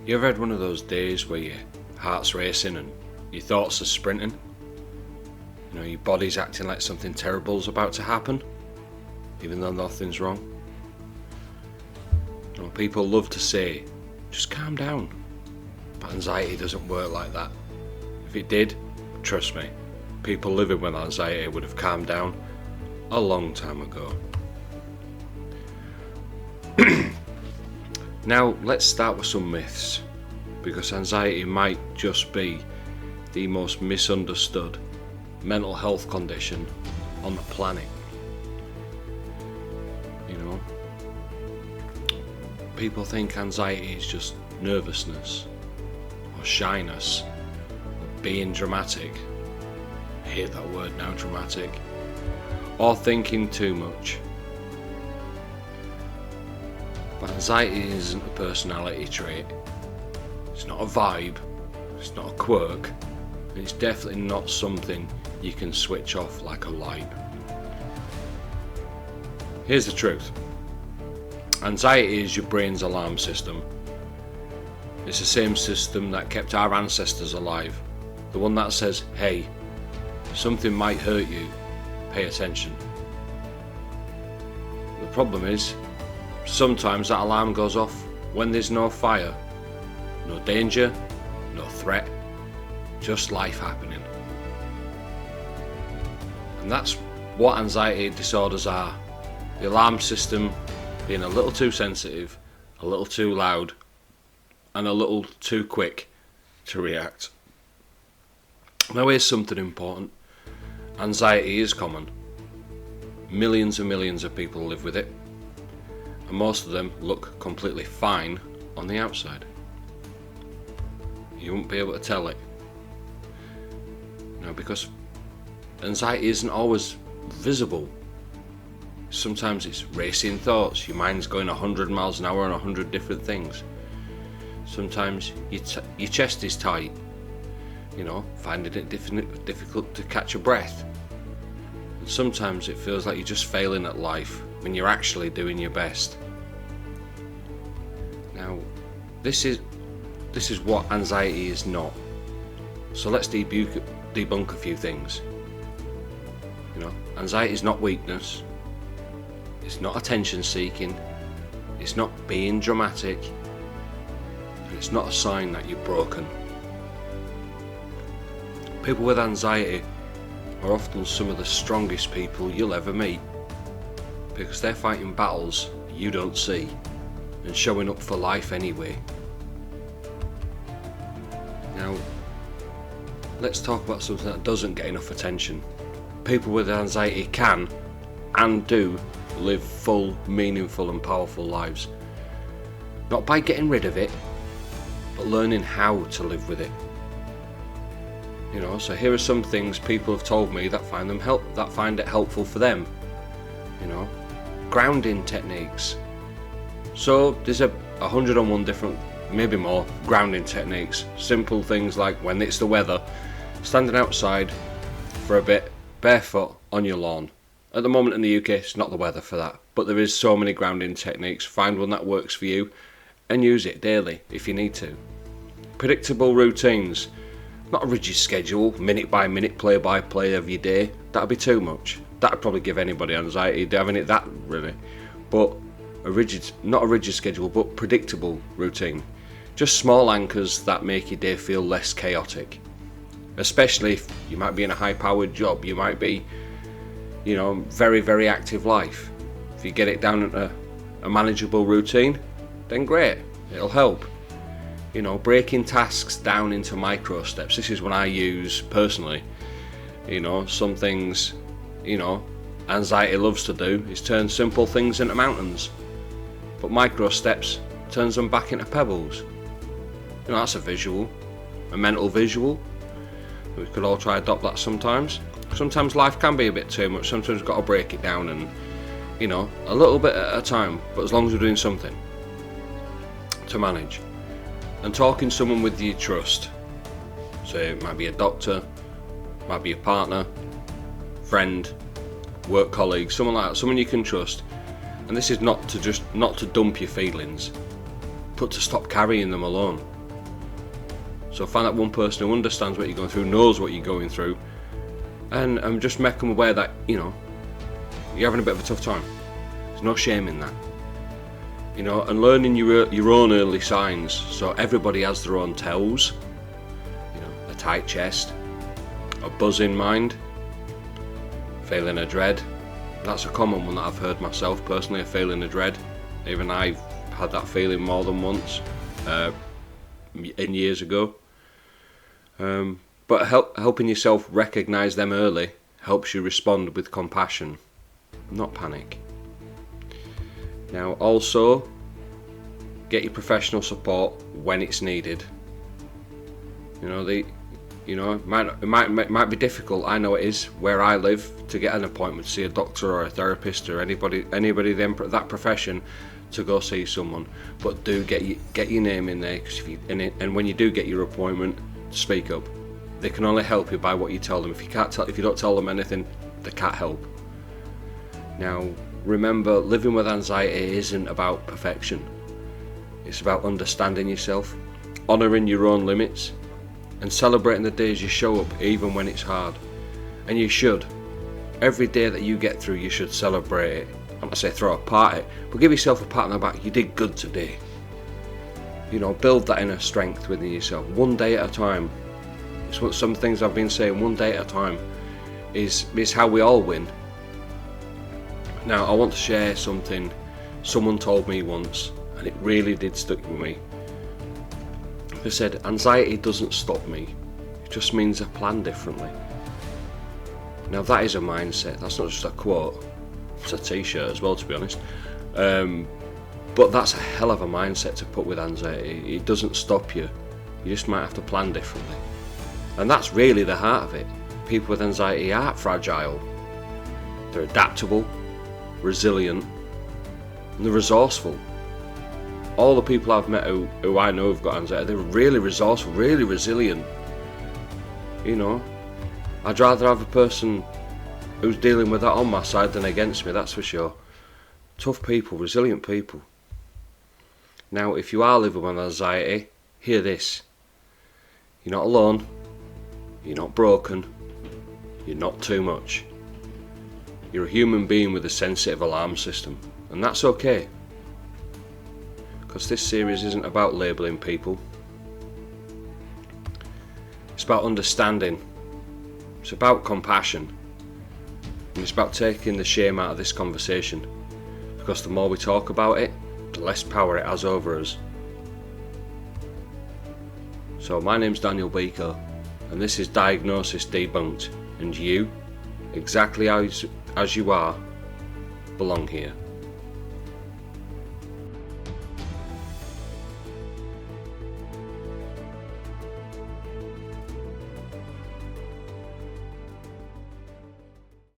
You ever had one of those days where your heart's racing and your thoughts are sprinting? You know, your body's acting like something terrible's about to happen, even though nothing's wrong. You know, people love to say, just calm down. But anxiety doesn't work like that. If it did, trust me, people living with anxiety would have calmed down a long time ago. Now, let's start with some myths, because anxiety might just be the most misunderstood mental health condition on the planet. You know, people think anxiety is just nervousness or shyness or being dramatic. I hate that word now, dramatic. Or thinking too much. But anxiety isn't a personality trait. It's not a vibe. It's not a quirk. And it's definitely not something you can switch off like a light. Here's the truth. Anxiety is your brain's alarm system. It's the same system that kept our ancestors alive. The one that says, hey, something might hurt you, pay attention. The problem is, sometimes that alarm goes off when there's no fire, no danger, no threat, just life happening. And that's what anxiety disorders are. The alarm system being a little too sensitive, a little too loud, and a little too quick to react. Now here's something important. Anxiety is common. Millions and millions of people live with it. And most of them look completely fine on the outside. You won't be able to tell it. No, because anxiety isn't always visible. Sometimes it's racing thoughts. Your mind's going 100 miles an hour on 100 different things. Sometimes your chest is tight. You know, finding it difficult to catch your breath. And sometimes it feels like you're just failing at life when you're actually doing your best. Now, this is what anxiety is not. So let's debunk a few things. You know, anxiety is not weakness. It's not attention seeking. It's not being dramatic. And it's not a sign that you're broken. People with anxiety are often some of the strongest people you'll ever meet, because they're fighting battles you don't see and showing up for life anyway. Now, let's talk about something that doesn't get enough attention. People with anxiety can and do live full, meaningful and powerful lives. Not by getting rid of it, but learning how to live with it. You know, so here are some things people have told me that find it helpful for them. You know, grounding techniques. So there's 101 different, maybe more, grounding techniques. Simple things like when it's the weather, standing outside for a bit, barefoot on your lawn. At the moment in the UK, it's not the weather for that, but there is so many grounding techniques. Find one that works for you and use it daily if you need to. Predictable routines. Not a rigid schedule, minute by minute, play by play of your day. That'd be too much. That'd probably give anybody anxiety, having it that really. But not a rigid schedule, but predictable routine. Just small anchors that make your day feel less chaotic. Especially if you might be in a high-powered job, you might be, you know, very, very active life. If you get it down at a manageable routine, then great, it'll help. You know, breaking tasks down into micro steps. This is what I use personally. You know, some things, you know, anxiety loves to do is turn simple things into mountains. But micro steps turns them back into pebbles. You know, that's a visual, a mental visual. We could all try to adopt that sometimes. Sometimes life can be a bit too much. Sometimes we've got to break it down and, you know, a little bit at a time. But as long as we're doing something to manage. And talking to someone with you trust. So it might be a doctor, might be a partner, friend, work colleague, someone like that, someone you can trust. And this is not to dump your feelings, but to stop carrying them alone. So find that one person who understands what you're going through, knows what you're going through, and just make them aware that, you know, you're having a bit of a tough time. There's no shame in that. You know, and learning your own early signs. So everybody has their own tells. You know, a tight chest, a buzzing mind, feeling of dread. That's a common one that I've heard myself personally, a feeling of dread. Even I've had that feeling more than once, in years ago. But helping yourself recognise them early helps you respond with compassion, not panic. Now also, get your professional support when it's needed. You know, it might be difficult. I know it is where I live to get an appointment to see a doctor or a therapist or anybody that profession to go see someone. But do get your name in there, because and when you do get your appointment, speak up. They can only help you by what you tell them. If you don't tell them anything, they can't help. Now remember, living with anxiety isn't about perfection. It's about understanding yourself, honouring your own limits, and celebrating the days you show up even when it's hard. And you should. Every day that you get through, you should celebrate it. I'm not say throw a party, but give yourself a pat on the back. You did good today. You know, build that inner strength within yourself, one day at a time. It's what some things I've been saying, one day at a time is how we all win. Now I want to share something someone told me once, and it really did stick with me. They said, anxiety doesn't stop me, it just means I plan differently. Now that is a mindset, that's not just a quote, it's a t-shirt as well, to be honest. But that's a hell of a mindset to put with anxiety. It doesn't stop you, you just might have to plan differently. And that's really the heart of it. People with anxiety aren't fragile, they're adaptable, resilient, and they're resourceful. All the people I've met who I know have got anxiety, they're really resourceful, really resilient. You know, I'd rather have a person who's dealing with that on my side than against me, that's for sure. Tough people, resilient people. Now, if you are living with anxiety, hear this. You're not alone, you're not broken, you're not too much. You're a human being with a sensitive alarm system, and that's okay. Because this series isn't about labelling people. It's about understanding. It's about compassion. And it's about taking the shame out of this conversation. Because the more we talk about it, the less power it has over us. So my name's Daniel Beaker, and this is Diagnosis Debunked. And you, exactly as you are, belong here.